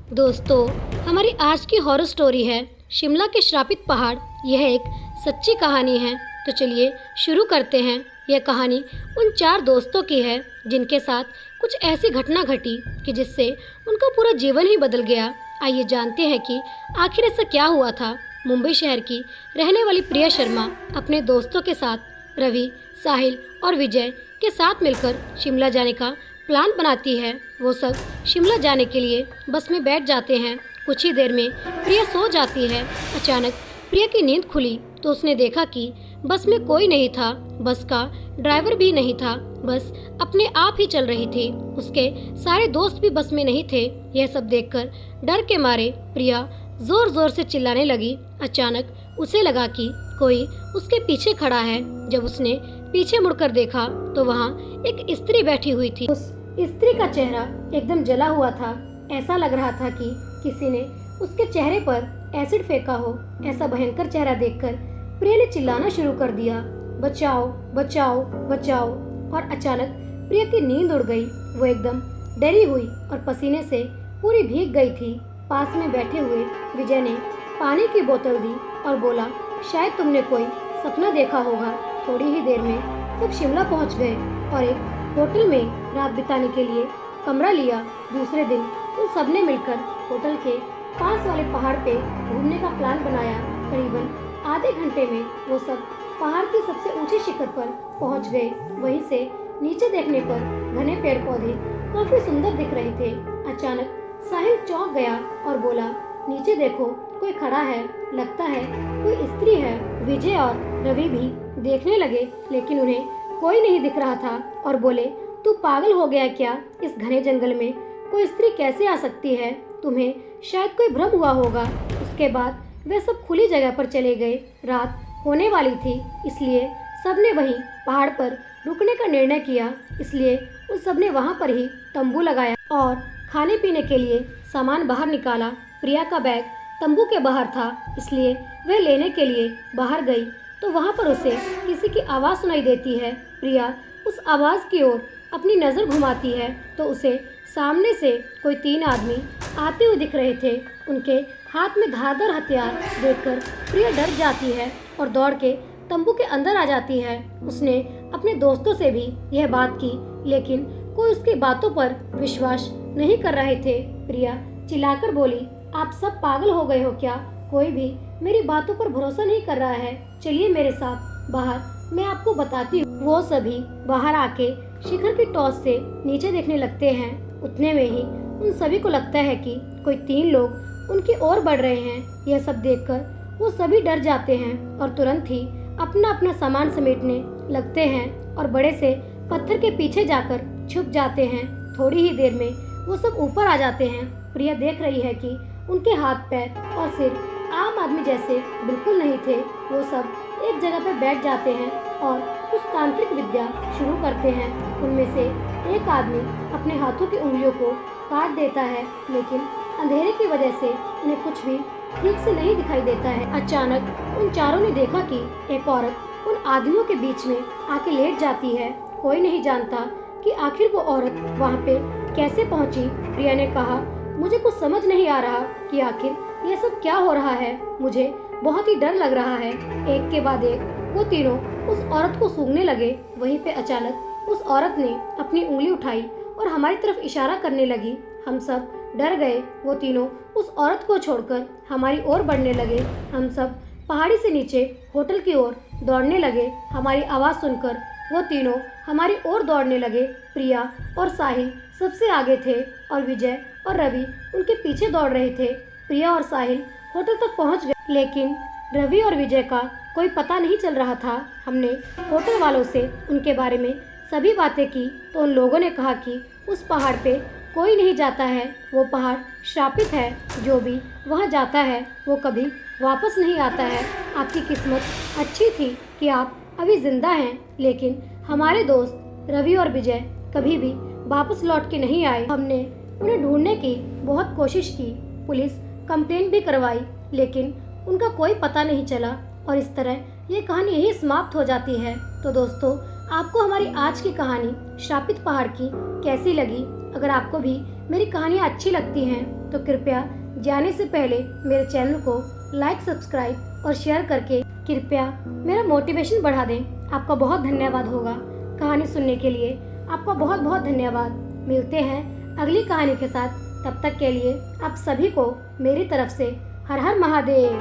दोस्तों, हमारी आज की हॉरर स्टोरी है शिमला के श्रापित पहाड़। यह एक सच्ची कहानी है। तो चलिए शुरू करते हैं। यह कहानी उन चार दोस्तों की है जिनके साथ कुछ ऐसी घटना घटी कि जिससे उनका पूरा जीवन ही बदल गया। आइए जानते हैं कि आखिर ऐसा क्या हुआ था। मुंबई शहर की रहने वाली प्रिया शर्मा अपने दोस्तों के साथ रवि, साहिल और विजय के साथ मिलकर शिमला जाने का प्लान बनाती है। वो सब शिमला जाने के लिए बस में बैठ जाते हैं। कुछ ही देर में प्रिया सो जाती है। अचानक प्रिया की नींद खुली तो उसने देखा कि बस में कोई नहीं था। बस का ड्राइवर भी नहीं था। बस अपने आप ही चल रही थी। उसके सारे दोस्त भी बस में नहीं थे। यह सब देखकर डर के मारे प्रिया जोर जोर से चिल्लाने लगी। अचानक उसे लगा कि कोई उसके पीछे खड़ा है। जब उसने पीछे मुड़कर देखा तो वहाँ एक स्त्री बैठी हुई थी। उस स्त्री का चेहरा एकदम जला हुआ था। ऐसा लग रहा था कि किसी ने उसके चेहरे पर एसिड फेंका हो। ऐसा भयंकर चेहरा देखकर प्रिया ने चिल्लाना शुरू कर दिया, बचाओ बचाओ बचाओ। और अचानक प्रिया की नींद उड़ गई। वो एकदम डरी हुई और पसीने से पूरी भीग गई थी। पास में बैठे हुए विजय ने पानी की बोतल दी और बोला, शायद तुमने कोई सपना देखा होगा। थोड़ी ही देर में सब शिमला पहुंच गए और एक होटल में रात बिताने के लिए कमरा लिया। दूसरे दिन उन सबने मिलकर होटल के पास वाले पहाड़ पे घूमने का प्लान बनाया। करीबन आधे घंटे में वो सब पहाड़ की सबसे ऊंची शिखर पर पहुंच गए। वहीं से नीचे देखने पर घने पेड़ पौधे काफी सुंदर दिख रहे थे। अचानक साहिल चौंक गया और बोला, नीचे देखो, कोई खड़ा है, लगता है कोई स्त्री है। विजय और रवि भी देखने लगे लेकिन उन्हें कोई नहीं दिख रहा था और बोले, तू पागल हो गया क्या? इस घने जंगल में कोई स्त्री कैसे आ सकती है? तुम्हें शायद कोई भ्रम हुआ होगा। उसके बाद वे सब खुली जगह पर चले गए। रात होने वाली थी इसलिए सबने वहीं पहाड़ पर रुकने का निर्णय किया। इसलिए उन सबने वहां पर ही तंबू लगाया और खाने पीने के लिए सामान बाहर निकाला। प्रिया का बैग तंबू के बाहर था इसलिए वह लेने के लिए बाहर गई तो वहां पर उसे किसी की आवाज़ सुनाई देती है। प्रिया उस आवाज़ की ओर अपनी नज़र घुमाती है तो उसे सामने से कोई तीन आदमी आते हुए दिख रहे थे। उनके हाथ में धारदार हथियार देखकर प्रिया डर जाती है और दौड़ के तंबू के अंदर आ जाती है। उसने अपने दोस्तों से भी यह बात की लेकिन कोई उसकी बातों पर विश्वास नहीं कर रहे थे। प्रिया चिल्लाकर बोली, आप सब पागल हो गए हो क्या? कोई भी मेरी बातों पर भरोसा नहीं कर रहा है। चलिए मेरे साथ बाहर, मैं आपको बताती हूँ। वो सभी बाहर आके शिखर की टॉस से नीचे देखने लगते हैं। उतने में ही उन सभी को लगता है कि कोई तीन लोग उनकी ओर बढ़ रहे हैं। यह सब देखकर वो सभी डर जाते हैं और तुरंत ही अपना अपना सामान समेटने लगते हैं और बड़े से पत्थर के पीछे जाकर छुप जाते हैं। थोड़ी ही देर में वो सब ऊपर आ जाते हैं। प्रिया देख रही है कि उनके हाथ पैर और सिर आम आदमी जैसे बिल्कुल नहीं थे। वो सब एक जगह पर बैठ जाते हैं और कुछ तांत्रिक विद्या शुरू करते हैं। उनमें से एक आदमी अपने हाथों की उंगलियों को काट देता है लेकिन अंधेरे की वजह से उन्हें कुछ भी ठीक से नहीं दिखाई देता है। अचानक उन चारों ने देखा कि एक औरत उन आदमियों के बीच में आके लेट जाती है। कोई नहीं जानता कि आखिर वो औरत वहाँ पे कैसे पहुँची। प्रिया ने कहा, मुझे कुछ समझ नहीं आ रहा कि आखिर ये सब क्या हो रहा है। मुझे बहुत ही डर लग रहा है। एक के बाद एक वो तीनों उस औरत को सूंघने लगे। वहीं पे अचानक उस औरत ने अपनी उंगली उठाई और हमारी तरफ इशारा करने लगी। हम सब डर गए। वो तीनों उस औरत को छोड़कर हमारी ओर बढ़ने लगे। हम सब पहाड़ी से नीचे होटल की ओर दौड़ने लगे। हमारी आवाज़ सुनकर वो तीनों हमारी ओर दौड़ने लगे। प्रिया और साहिल सबसे आगे थे और विजय और रवि उनके पीछे दौड़ रहे थे। प्रिया और साहिल होटल तक पहुंच गए लेकिन रवि और विजय का कोई पता नहीं चल रहा था। हमने होटल वालों से उनके बारे में सभी बातें की तो उन लोगों ने कहा कि उस पहाड़ पे कोई नहीं जाता है। वो पहाड़ श्रापित है। जो भी वहाँ जाता है वो कभी वापस नहीं आता है। आपकी किस्मत अच्छी थी कि आप अभी जिंदा हैं लेकिन हमारे दोस्त रवि और विजय कभी भी वापस लौट के नहीं आए। हमने उन्हें ढूंढने की बहुत कोशिश की, पुलिस कंप्लेंट भी करवाई लेकिन उनका कोई पता नहीं चला और इस तरह ये कहानी यही समाप्त हो जाती है। तो दोस्तों, आपको हमारी आज की कहानी श्रापित पहाड़ की कैसी लगी? अगर आपको भी मेरी कहानियाँ अच्छी लगती हैं तो कृपया जाने से पहले मेरे चैनल को लाइक, सब्सक्राइब और शेयर करके कृपया मेरा मोटिवेशन बढ़ा दें। आपका बहुत धन्यवाद होगा। कहानी सुनने के लिए आपका बहुत बहुत धन्यवाद। मिलते हैं अगली कहानी के साथ। तब तक के लिए आप सभी को मेरी तरफ से हर हर महादेव।